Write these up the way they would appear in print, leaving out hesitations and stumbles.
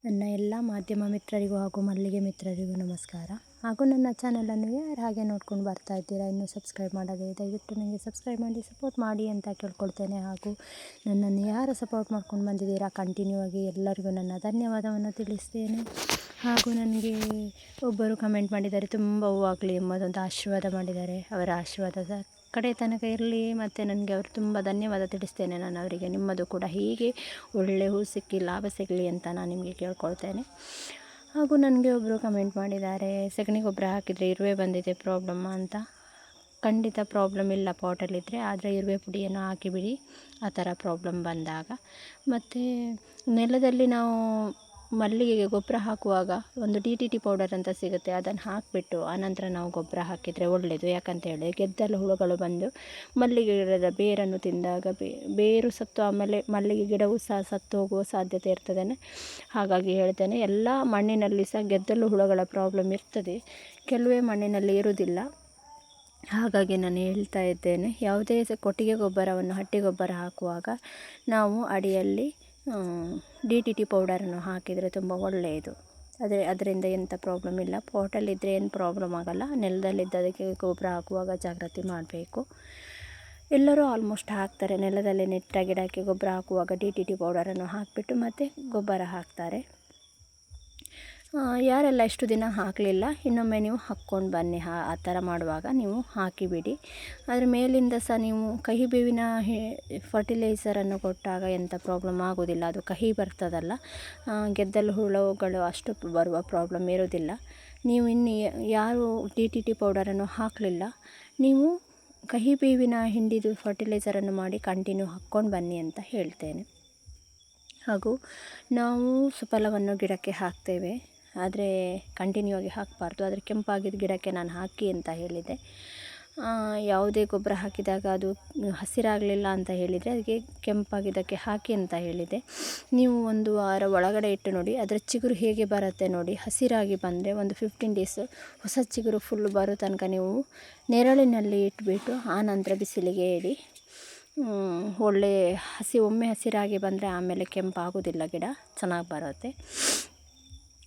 ನನ್ನ ಎಲ್ಲ ಮಾಧ್ಯಮ ಮಿತ್ರರಿಗೂ ಹಾಗೂ ಮಲ್ಲಿಗೆ ಮಿತ್ರರಿಗೂ ನಮಸ್ಕಾರ. ಹಾಗೂ ನನ್ನ ಚಾನಲನ್ನು ಯಾರು ಹಾಗೆ ನೋಡ್ಕೊಂಡು ಬರ್ತಾ ಇದ್ದೀರಾ, ಇನ್ನೂ ಸಬ್ಸ್ಕ್ರೈಬ್ ಮಾಡೋದೇ ದಯವಿಟ್ಟು ನನಗೆ ಸಬ್ಸ್ಕ್ರೈಬ್ ಮಾಡಿ ಸಪೋರ್ಟ್ ಮಾಡಿ ಅಂತ ಕೇಳ್ಕೊಳ್ತೇನೆ. ಹಾಗೂ ನನ್ನನ್ನು ಯಾರು ಸಪೋರ್ಟ್ ಮಾಡ್ಕೊಂಡು ಬಂದಿದ್ದೀರಾ ಕಂಟಿನ್ಯೂ ಆಗಿ ಎಲ್ಲರಿಗೂ ನನ್ನ ಧನ್ಯವಾದವನ್ನು ತಿಳಿಸ್ತೇನೆ. ಹಾಗೂ ನನಗೆ ಒಬ್ಬರು ಕಮೆಂಟ್ ಮಾಡಿದ್ದಾರೆ, ತುಂಬ ಹೂವಾಗಲಿ ಎಂಬುದೊಂದು ಆಶೀರ್ವಾದ ಮಾಡಿದ್ದಾರೆ. ಅವರ ಆಶೀರ್ವಾದದ ಕಡೆ ತನಕ ಇರಲಿ ಮತ್ತು ನನಗೆ ಅವರು ತುಂಬ ಧನ್ಯವಾದ ತಿಳಿಸ್ತೇನೆ ನಾನು ಅವರಿಗೆ. ನಿಮ್ಮದು ಕೂಡ ಹೀಗೆ ಒಳ್ಳೆ ಹೂ ಸಿಕ್ಕಿ ಲಾಭ ಸಿಗಲಿ ಅಂತ ನಾನು ನಿಮಗೆ ಕೇಳ್ಕೊಳ್ತೇನೆ. ಹಾಗೂ ನನಗೆ ಒಬ್ಬರು ಕಮೆಂಟ್ ಮಾಡಿದ್ದಾರೆ, ಸಗಣಿ ಗೊಬ್ಬರ ಹಾಕಿದರೆ ಇರುವೆ ಬಂದಿದೆ ಪ್ರಾಬ್ಲಮ್ ಅಂತ. ಖಂಡಿತ ಪ್ರಾಬ್ಲಮ್ ಇಲ್ಲ ಪಾಟಲ್ಲಿದ್ದರೆ, ಆದರೆ ಇರುವೆ ಪುಡಿಯನ್ನು ಹಾಕಿಬಿಡಿ ಆ ಥರ ಪ್ರಾಬ್ಲಮ್ ಬಂದಾಗ. ಮತ್ತು ನೆಲದಲ್ಲಿ ನಾವು ಮಲ್ಲಿಗೆಗೆ ಗೊಬ್ಬರ ಹಾಕುವಾಗ ಒಂದು DDT ಪೌಡರ್ ಅಂತ ಸಿಗುತ್ತೆ, ಅದನ್ನು ಹಾಕಿಬಿಟ್ಟು ಆನಂತರ ನಾವು ಗೊಬ್ಬರ ಹಾಕಿದರೆ ಒಳ್ಳೆಯದು. ಯಾಕಂತ ಹೇಳಿ ಗೆದ್ದಲು ಹುಳುಗಳು ಬಂದು ಮಲ್ಲಿಗೆ ಗಿಡದ ಬೇರನ್ನು ತಿಂದಾಗ ಬೇರು ಸತ್ತು ಆಮೇಲೆ ಮಲ್ಲಿಗೆ ಗಿಡವೂ ಸಹ ಸತ್ತು ಹೋಗುವ ಸಾಧ್ಯತೆ ಇರ್ತದೆ. ಹಾಗಾಗಿ ಹೇಳ್ತೇನೆ, ಎಲ್ಲ ಮಣ್ಣಿನಲ್ಲಿ ಸಹ ಗೆದ್ದಲು ಹುಳುಗಳ ಪ್ರಾಬ್ಲಮ್ ಇರ್ತದೆ, ಕೆಲವೇ ಮಣ್ಣಿನಲ್ಲಿ ಇರುವುದಿಲ್ಲ. ಹಾಗಾಗಿ ನಾನು ಹೇಳ್ತಾ ಇದ್ದೇನೆ, ಯಾವುದೇ ಕೊಟ್ಟಿಗೆ ಗೊಬ್ಬರವನ್ನು ಹಟ್ಟಿ ಗೊಬ್ಬರ ಹಾಕುವಾಗ ನಾವು ಅಡಿಯಲ್ಲಿ DDT ಪೌಡರನ್ನು ಹಾಕಿದರೆ ತುಂಬ ಒಳ್ಳೆಯದು. ಅದರಿಂದ ಎಂಥ ಪ್ರಾಬ್ಲಮ್ ಇಲ್ಲ. ಪಾಟಲ್ಲಿದ್ದರೆ ಏನು ಪ್ರಾಬ್ಲಮ್ ಆಗೋಲ್ಲ. ನೆಲದಲ್ಲಿದ್ದದಕ್ಕೆ ಗೊಬ್ಬರ ಹಾಕುವಾಗ ಜಾಗ್ರತೆ ಮಾಡಬೇಕು. ಎಲ್ಲರೂ ಆಲ್ಮೋಸ್ಟ್ ಹಾಕ್ತಾರೆ, ನೆಲದಲ್ಲಿ ನೆಟ್ಟ ಗಿಡಕ್ಕೆ ಗೊಬ್ಬರ ಹಾಕುವಾಗ DDT ಪೌಡರನ್ನು ಹಾಕಿಬಿಟ್ಟು ಮತ್ತು ಗೊಬ್ಬರ ಹಾಕ್ತಾರೆ. ಯಾರೆಲ್ಲ ಇಷ್ಟು ದಿನ ಹಾಕಲಿಲ್ಲ, ಇನ್ನೊಮ್ಮೆ ನೀವು ಹಾಕ್ಕೊಂಡು ಬನ್ನಿ. ಆ ಥರ ಮಾಡುವಾಗ ನೀವು ಹಾಕಿಬಿಡಿ. ಅದರ ಮೇಲಿಂದ ಸಹ ನೀವು ಕಹಿ ಬೇವಿನ ಫರ್ಟಿಲೈಸರನ್ನು ಕೊಟ್ಟಾಗ ಎಂಥ ಪ್ರಾಬ್ಲಮ್ ಆಗೋದಿಲ್ಲ. ಅದು ಕಹಿ ಬರ್ತದಲ್ಲ, ಗೆದ್ದಲು ಹುಳುಗಳು ಅಷ್ಟು ಬರುವ ಪ್ರಾಬ್ಲಮ್ ಇರೋದಿಲ್ಲ. ನೀವು ಇನ್ನು ಯಾರು DDT ಪೌಡರನ್ನು ಹಾಕಲಿಲ್ಲ, ನೀವು ಕಹಿ ಬೇವಿನ ಹಿಂಡಿದು ಫರ್ಟಿಲೈಸರನ್ನು ಮಾಡಿ ಕಂಟಿನ್ಯೂ ಹಾಕ್ಕೊಂಡು ಬನ್ನಿ ಅಂತ ಹೇಳ್ತೇನೆ. ಹಾಗೂ ನಾವು ಸುಫಲವನ್ನು ಗಿಡಕ್ಕೆ ಹಾಕ್ತೇವೆ, ಆದರೆ ಕಂಟಿನ್ಯೂ ಆಗಿ ಹಾಕಬಾರ್ದು. ಆದರೆ ಕೆಂಪಾಗಿದ್ದ ಗಿಡಕ್ಕೆ ನಾನು ಹಾಕಿ ಅಂತ ಹೇಳಿದೆ. ಯಾವುದೇ ಗೊಬ್ಬರ ಹಾಕಿದಾಗ ಅದು ಹಸಿರಾಗಲಿಲ್ಲ ಅಂತ ಹೇಳಿದರೆ ಅದಕ್ಕೆ ಕೆಂಪಾಗಿದ್ದಕ್ಕೆ ಹಾಕಿ ಅಂತ ಹೇಳಿದೆ. ನೀವು ಒಂದು ವಾರ ಒಳಗಡೆ ಇಟ್ಟು ನೋಡಿ, ಅದರ ಚಿಗುರು ಹೇಗೆ ಬರುತ್ತೆ ನೋಡಿ. ಹಸಿರಾಗಿ ಬಂದರೆ ಒಂದು 15 ಡೇಸ್ ಹೊಸ ಚಿಗುರು ಫುಲ್ ಬರೋ ತನಕ ನೀವು ನೆರಳಿನಲ್ಲಿ ಇಟ್ಬಿಟ್ಟು ಆನಂತರ ಬಿಸಿಲಿಗೆ ಇಡಿ. ಒಳ್ಳೆ ಒಮ್ಮೆ ಹಸಿರಾಗಿ ಬಂದರೆ ಆಮೇಲೆ ಕೆಂಪಾಗೋದಿಲ್ಲ, ಗಿಡ ಚೆನ್ನಾಗಿ ಬರುತ್ತೆ.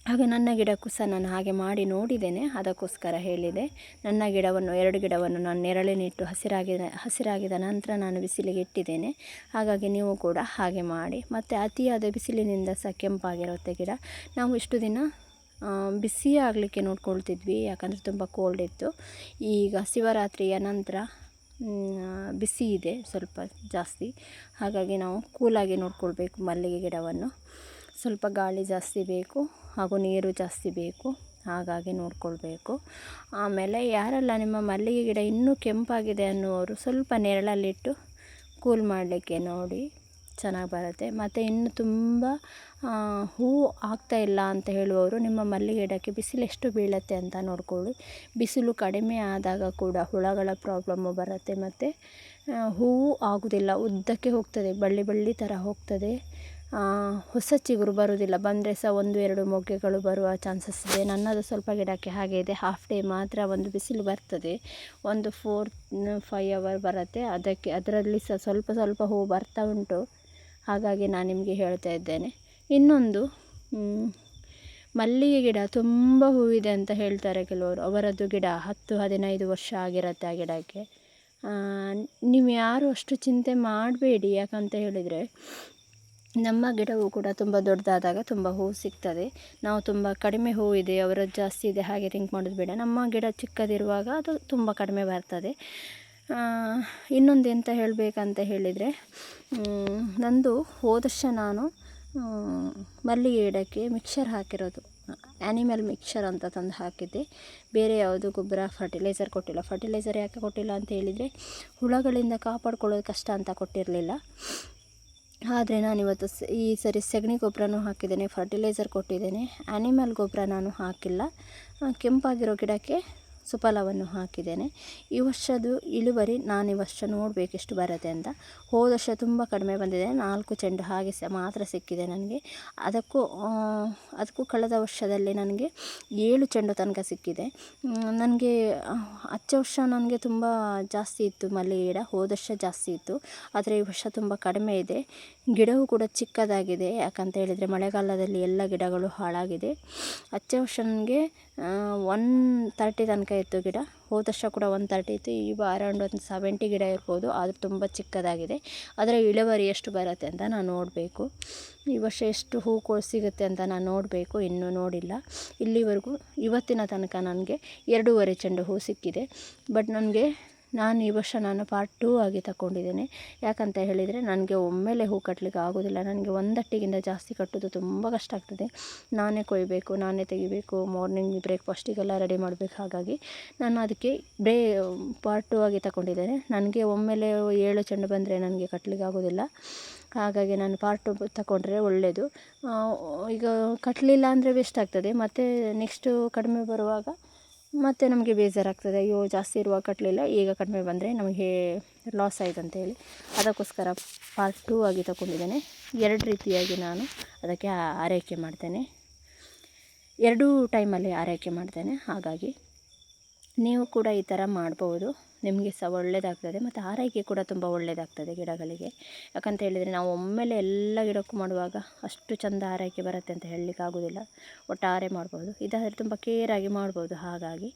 ಹಾಗೆ ನನ್ನ ಗಿಡಕ್ಕೂ ಸಹ ನಾನು ಹಾಗೆ ಮಾಡಿ ನೋಡಿದ್ದೇನೆ, ಅದಕ್ಕೋಸ್ಕರ ಹೇಳಿದೆ. ನನ್ನ ಗಿಡವನ್ನು 2 ಗಿಡವನ್ನು ನಾನು ನೆರಳಿನಿಟ್ಟು ಹಸಿರಾಗಿದ ನಂತರ ನಾನು ಬಿಸಿಲಿಗೆ ಇಟ್ಟಿದ್ದೇನೆ. ಹಾಗಾಗಿ ನೀವು ಕೂಡ ಹಾಗೆ ಮಾಡಿ. ಮತ್ತು ಅತಿಯಾದ ಬಿಸಿಲಿನಿಂದ ಸಹ ಕೆಂಪಾಗಿರುತ್ತೆ ಗಿಡ. ನಾವು ಇಷ್ಟು ದಿನ ಬಿಸಿ ಆಗಲಿಕ್ಕೆ ನೋಡ್ಕೊಳ್ತಿದ್ವಿ, ಯಾಕಂದರೆ ತುಂಬ ಕೋಲ್ಡ್ ಇತ್ತು. ಈಗ ಶಿವರಾತ್ರಿಯ ನಂತರ ಬಿಸಿ ಇದೆ ಸ್ವಲ್ಪ ಜಾಸ್ತಿ. ಹಾಗಾಗಿ ನಾವು ಕೂಲಾಗಿ ನೋಡ್ಕೊಳ್ಬೇಕು ಮಲ್ಲಿಗೆ ಗಿಡವನ್ನು. ಸ್ವಲ್ಪ ಗಾಳಿ ಜಾಸ್ತಿ ಬೇಕು ಹಾಗೂ ನೀರು ಜಾಸ್ತಿ ಬೇಕು, ಹಾಗಾಗಿ ನೋಡ್ಕೊಳ್ಬೇಕು. ಆಮೇಲೆ ಯಾರೆಲ್ಲ ನಿಮ್ಮ ಮಲ್ಲಿಗೆ ಗಿಡ ಇನ್ನೂ ಕೆಂಪಾಗಿದೆ ಅನ್ನುವರು ಸ್ವಲ್ಪ ನೆರಳಲ್ಲಿಟ್ಟು ಕೂಲ್ ಮಾಡಲಿಕ್ಕೆ ನೋಡಿ, ಚೆನ್ನಾಗಿ ಬರುತ್ತೆ. ಮತ್ತು ಇನ್ನು ತುಂಬ ಹೂವು ಆಗ್ತಾಯಿಲ್ಲ ಅಂತ ಹೇಳುವವರು ನಿಮ್ಮ ಮಲ್ಲಿಗೆ ಗಿಡಕ್ಕೆ ಬಿಸಿಲು ಎಷ್ಟು ಬೀಳುತ್ತೆ ಅಂತ ನೋಡ್ಕೊಳ್ಳಿ. ಬಿಸಿಲು ಕಡಿಮೆ ಆದಾಗ ಕೂಡ ಹುಳಗಳ ಪ್ರಾಬ್ಲಮ್ಮು ಬರುತ್ತೆ ಮತ್ತು ಹೂವು ಆಗೋದಿಲ್ಲ, ಉದ್ದಕ್ಕೆ ಹೋಗ್ತದೆ, ಬಳ್ಳಿ ಥರ ಹೋಗ್ತದೆ. ಹೊಸ ಚಿಗುರು ಬರುವುದಿಲ್ಲ, ಬಂದರೆ ಸಹ 1-2 ಮೊಗ್ಗುಗಳು ಬರುವ ಚಾನ್ಸಸ್ ಇದೆ. ನನ್ನದು ಸ್ವಲ್ಪ ಗಿಡಕ್ಕೆ ಹಾಗೆ ಇದೆ. ಹಾಫ್ ಡೇ ಮಾತ್ರ ಒಂದು ಬಿಸಿಲು ಬರ್ತದೆ, ಒಂದು 4-5 ಅವರ್ ಬರುತ್ತೆ. ಅದರಲ್ಲಿ ಸಹ ಸ್ವಲ್ಪ ಹೂವು ಬರ್ತಾ ಉಂಟು. ಹಾಗಾಗಿ ನಾನು ನಿಮಗೆ ಹೇಳ್ತಾ ಇದ್ದೇನೆ. ಇನ್ನೊಂದು, ಮಲ್ಲಿಗೆ ಗಿಡ ತುಂಬ ಹೂವಿದೆ ಅಂತ ಹೇಳ್ತಾರೆ ಕೆಲವರು. ಅವರದ್ದು ಗಿಡ 10-15 ವರ್ಷ ಆಗಿರುತ್ತೆ ಆ ಗಿಡಕ್ಕೆ. ನೀವು ಯಾರು ಅಷ್ಟು ಚಿಂತೆ ಮಾಡಬೇಡಿ, ಯಾಕಂತ ಹೇಳಿದರೆ ನಮ್ಮ ಗಿಡವೂ ಕೂಡ ತುಂಬ ದೊಡ್ಡದಾದಾಗ ತುಂಬ ಹೂವು ಸಿಗ್ತದೆ. ನಾವು ತುಂಬ ಕಡಿಮೆ ಹೂವಿದೆ, ಅವರದ್ದು ಜಾಸ್ತಿ ಇದೆ ಹಾಗೆ ಥಿಂಕ್ ಮಾಡೋದು ಬೇಡ. ನಮ್ಮ ಗಿಡ ಚಿಕ್ಕದಿರುವಾಗ ಅದು ತುಂಬ ಕಡಿಮೆ ಬರ್ತದೆ. ಇನ್ನೊಂದು ಎಂತ ಹೇಳಬೇಕಂತ ಹೇಳಿದರೆ, ನಂದು ಹೋದ ವರ್ಷ ನಾನು ಮಲ್ಲಿಗೆ ಗಿಡಕ್ಕೆ ಮಿಕ್ಸರ್ ಹಾಕಿರೋದು, ಆ್ಯನಿಮಲ್ ಮಿಕ್ಸರ್ ಅಂತ ತಂದು ಹಾಕಿದ್ದೆ. ಬೇರೆ ಯಾವುದು ಗೊಬ್ಬರ ಫರ್ಟಿಲೈಸರ್ ಕೊಟ್ಟಿಲ್ಲ. ಫರ್ಟಿಲೈಸರ್ ಯಾಕೆ ಕೊಟ್ಟಿಲ್ಲ ಅಂತ ಹೇಳಿದರೆ, ಹುಳಗಳಿಂದ ಕಾಪಾಡ್ಕೊಳ್ಳೋದು ಕಷ್ಟ ಅಂತ ಕೊಟ್ಟಿರಲಿಲ್ಲ. ಆದರೆ ನಾನಿವತ್ತು ಈ ಸರಿ ಸಗಣಿ ಗೊಬ್ಬರನೂ ಹಾಕಿದ್ದೇನೆ, ಫರ್ಟಿಲೈಸರ್ ಕೊಟ್ಟಿದ್ದೇನೆ, ಆ್ಯನಿಮಲ್ ಗೊಬ್ಬರ ನಾನು ಹಾಕಿಲ್ಲ. ಕೆಂಪಾಗಿರೋ ಗಿಡಕ್ಕೆ ಸುಫಲವನ್ನು ಹಾಕಿದ್ದೇನೆ. ಈ ವರ್ಷದ ಇಳುವರಿ ನಾನು ಈ ವರ್ಷ ನೋಡಬೇಕು ಎಷ್ಟು ಬರುತ್ತೆ ಅಂತ. ಹೋದ ವರ್ಷ ತುಂಬ ಕಡಿಮೆ ಬಂದಿದೆ, 4 ಚೆಂಡು ಹಾಗೆ ಮಾತ್ರ ಸಿಕ್ಕಿದೆ ನನಗೆ. ಅದಕ್ಕೂ ಕಳೆದ ವರ್ಷದಲ್ಲಿ ನನಗೆ 7 ಚೆಂಡು ತನಕ ಸಿಕ್ಕಿದೆ. ನನಗೆ ಹಚ್ಚ ವರ್ಷ ನನಗೆ ತುಂಬ ಜಾಸ್ತಿ ಇತ್ತು ಮಲ್ಲಿಗೆ ಗಿಡ, ಹೋದ ವರ್ಷ ಜಾಸ್ತಿ ಇತ್ತು. ಆದರೆ ಈ ವರ್ಷ ತುಂಬ ಕಡಿಮೆ ಇದೆ. ಗಿಡವೂ ಕೂಡ ಚಿಕ್ಕದಾಗಿದೆ, ಯಾಕಂತ ಹೇಳಿದರೆ ಮಳೆಗಾಲದಲ್ಲಿ ಎಲ್ಲ ಗಿಡಗಳು ಹಾಳಾಗಿದೆ. ಹಚ್ಚ ವರ್ಷ ನನಗೆ 130 ತನಕ ಇತ್ತು ಗಿಡ, ಹೋದ ವರ್ಷ ಕೂಡ 130 ಇತ್ತು. ಈ ಅರೌಂಡ್ ಒಂದು 70 ಗಿಡ ಇರ್ಬೋದು, ಆದರೆ ತುಂಬ ಚಿಕ್ಕದಾಗಿದೆ. ಅದರ ಇಳುವರಿ ಎಷ್ಟು ಬರುತ್ತೆ ಅಂತ ನಾನು ನೋಡಬೇಕು. ಈ ವರ್ಷ ಎಷ್ಟು ಹೂಗಳು ಸಿಗುತ್ತೆ ಅಂತ ನಾನು ನೋಡಬೇಕು, ಇನ್ನೂ ನೋಡಿಲ್ಲ. ಇಲ್ಲಿವರೆಗೂ ಇವತ್ತಿನ ತನಕ ನನಗೆ 2.5 ಚೆಂಡು ಹೂ ಸಿಕ್ಕಿದೆ. ಬಟ್ ನಾನು ಈ ವರ್ಷ ಪಾರ್ಟ್ 2 ಆಗಿ ತಗೊಂಡಿದ್ದೇನೆ. ಯಾಕಂತ ಹೇಳಿದರೆ ನನಗೆ ಒಮ್ಮೆಲೆ ಹೂ ಕಟ್ಟಲಿಕ್ಕೆ ಆಗೋದಿಲ್ಲ. ನನಗೆ ಒಂದಟ್ಟಿಗಿಂತ ಜಾಸ್ತಿ ಕಟ್ಟೋದು ತುಂಬ ಕಷ್ಟ ಆಗ್ತದೆ. ನಾನೇ ಕೊಯ್ಯಬೇಕು, ನಾನೇ ತೆಗಿಬೇಕು, ಮಾರ್ನಿಂಗ್ ಬ್ರೇಕ್ಫಾಸ್ಟಿಗೆಲ್ಲ ರೆಡಿ ಮಾಡಬೇಕು. ಹಾಗಾಗಿ ನಾನು ಅದಕ್ಕೆ ಪಾರ್ಟ್ 2 ಆಗಿ ತಗೊಂಡಿದ್ದೇನೆ. ನನಗೆ ಒಮ್ಮೆಲೆ 7 ಚೆಂಡು ಬಂದರೆ ನನಗೆ ಕಟ್ಟಲಿಕ್ಕೆ ಆಗೋದಿಲ್ಲ. ಹಾಗಾಗಿ ನಾನು ಪಾರ್ಟ್ 2 ತಗೊಂಡ್ರೆ ಒಳ್ಳೆಯದು. ಈಗ ಕಟ್ಟಲಿಲ್ಲ ಅಂದರೆ ವೇಸ್ಟ್ ಆಗ್ತದೆ. ಮತ್ತು ನೆಕ್ಸ್ಟು ಕಡಿಮೆ ಬರುವಾಗ ಮತ್ತು ನಮಗೆ ಬೇಜಾರಾಗ್ತದೆ, ಅಯ್ಯೋ ಜಾಸ್ತಿ ಇರುವಾಗ ಕಟ್ಟಲಿಲ್ಲ, ಈಗ ಕಡಿಮೆ ಬಂದರೆ ನಮಗೆ ಲಾಸ್ ಆಯಿತು ಅಂತೇಳಿ. ಅದಕ್ಕೋಸ್ಕರ ಪಾರ್ಟ್ 2 ಆಗಿ ತಗೊಂಡಿದ್ದೇನೆ. 2 ರೀತಿಯಾಗಿ ನಾನು ಅದಕ್ಕೆ ಆರೈಕೆ ಮಾಡ್ತೇನೆ, 2 ಟೈಮಲ್ಲಿ ಆರೈಕೆ ಮಾಡ್ತೇನೆ. ಹಾಗಾಗಿ ನೀವು ಕೂಡ ಈ ಥರ ಮಾಡ್ಬೋದು, ನಿಮಗೆ ಸಹ ಒಳ್ಳೆಯದಾಗ್ತದೆ. ಮತ್ತು ಆರೈಕೆ ಕೂಡ ತುಂಬ ಒಳ್ಳೆಯದಾಗ್ತದೆ ಗಿಡಗಳಿಗೆ. ಯಾಕಂತ ಹೇಳಿದರೆ ನಾವು ಒಮ್ಮೆಲೆ ಎಲ್ಲ ಗಿಡಕ್ಕೂ ಮಾಡುವಾಗ ಅಷ್ಟು ಚೆಂದ ಆರೈಕೆ ಬರುತ್ತೆ ಅಂತ ಹೇಳಲಿಕ್ಕೆ ಆಗೋದಿಲ್ಲ. ಒಟ್ಟಾರೆ ಮಾಡ್ಬೋದು, ಇದಾದರೆ ತುಂಬ ಕೇರಾಗಿ ಮಾಡ್ಬೋದು. ಹಾಗಾಗಿ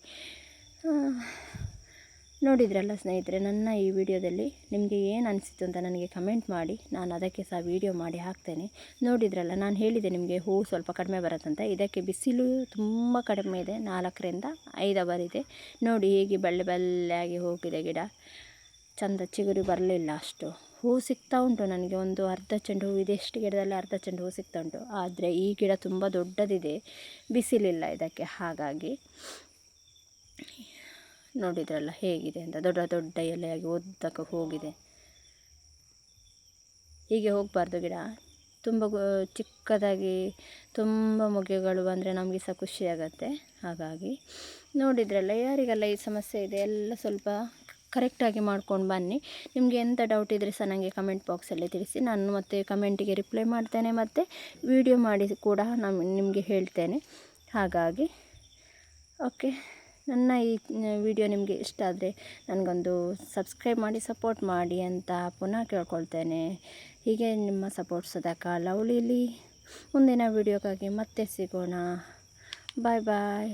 ನೋಡಿದ್ರಲ್ಲ ಸ್ನೇಹಿತರೆ, ನನ್ನ ಈ ವಿಡಿಯೋದಲ್ಲಿ ನಿಮಗೆ ಏನು ಅನಿಸಿತು ಅಂತ ನನಗೆ ಕಮೆಂಟ್ ಮಾಡಿ, ನಾನು ಅದಕ್ಕೆ ಸಹ ವಿಡಿಯೋ ಮಾಡಿ ಹಾಕ್ತೇನೆ. ನೋಡಿದ್ರಲ್ಲ, ನಾನು ಹೇಳಿದೆ ನಿಮಗೆ ಹೂ ಸ್ವಲ್ಪ ಕಡಿಮೆ ಬರುತ್ತಂತ. ಇದಕ್ಕೆ ಬಿಸಿಲು ತುಂಬ ಕಡಿಮೆ ಇದೆ, 4ರಿಂದ 5 ಅವರ್ ಇದೆ. ನೋಡಿ ಹೇಗೆ ಬಲ್ಲೆಯಾಗಿ ಹೋಗಿದೆ ಗಿಡ, ಚಂದ ಚಿಗುರಿ ಬರಲಿಲ್ಲ. ಅಷ್ಟು ಹೂ ಸಿಗ್ತಾ ಉಂಟು ನನಗೆ, ಒಂದು ಅರ್ಧ ಚೆಂಡು ಹೂ ಇದೆ. ಎಷ್ಟು ಗಿಡದಲ್ಲಿ ಅರ್ಧ ಚೆಂಡು ಹೂ ಸಿಗ್ತಾ ಉಂಟು. ಆದರೆ ಈ ಗಿಡ ತುಂಬ ದೊಡ್ಡದಿದೆ, ಬಿಸಿಲಿಲ್ಲ ಇದಕ್ಕೆ. ಹಾಗಾಗಿ ನೋಡಿದ್ರಲ್ಲ ಹೇಗಿದೆ ಅಂತ, ದೊಡ್ಡ ದೊಡ್ಡ ಎಲೆಯಾಗಿ ಉದ್ದಕ್ಕೆ ಹೋಗಿದೆ. ಹೀಗೆ ಹೋಗಬಾರ್ದು ಗಿಡ. ತುಂಬ ಚಿಕ್ಕದಾಗಿ ತುಂಬ ಮೊಗ್ಗುಗಳು ಬಂದರೆ ನಮಗೆ ಸಹ ಖುಷಿಯಾಗತ್ತೆ. ಹಾಗಾಗಿ ನೋಡಿದ್ರಲ್ಲ, ಯಾರಿಗೆಲ್ಲ ಈ ಸಮಸ್ಯೆ ಇದೆ ಎಲ್ಲ ಸ್ವಲ್ಪ ಕರೆಕ್ಟಾಗಿ ಮಾಡ್ಕೊಂಡು ಬನ್ನಿ. ನಿಮಗೆ ಎಂಥ ಡೌಟ್ ಇದ್ದರೆ ಸಹ ನನಗೆ ಕಮೆಂಟ್ ಬಾಕ್ಸಲ್ಲಿ ತಿಳಿಸಿ, ನಾನು ಮತ್ತೆ ಕಮೆಂಟಿಗೆ ರಿಪ್ಲೈ ಮಾಡ್ತೇನೆ, ಮತ್ತು ವಿಡಿಯೋ ಮಾಡಿ ಕೂಡ ನಿಮಗೆ ಹೇಳ್ತೇನೆ. ಹಾಗಾಗಿ ಓಕೆ, ನನ್ನ ಈ ವಿಡಿಯೋ ನಿಮಗೆ ಇಷ್ಟ ಆದರೆ ನನಗೊಂದು ಸಬ್ಸ್ಕ್ರೈಬ್ ಮಾಡಿ ಸಪೋರ್ಟ್ ಮಾಡಿ ಅಂತ ಪುನಃ ಕೇಳ್ಕೊಳ್ತೇನೆ. ಹೀಗೆ ನಿಮ್ಮ ಸಪೋರ್ಟ್ ಸದಾ ಕಾಲ ಉಳೀಲಿ. ಮುಂದಿನ ವಿಡಿಯೋಕ್ಕಾಗಿ ಮತ್ತೆ ಸಿಗೋಣ. ಬಾಯ್ ಬಾಯ್.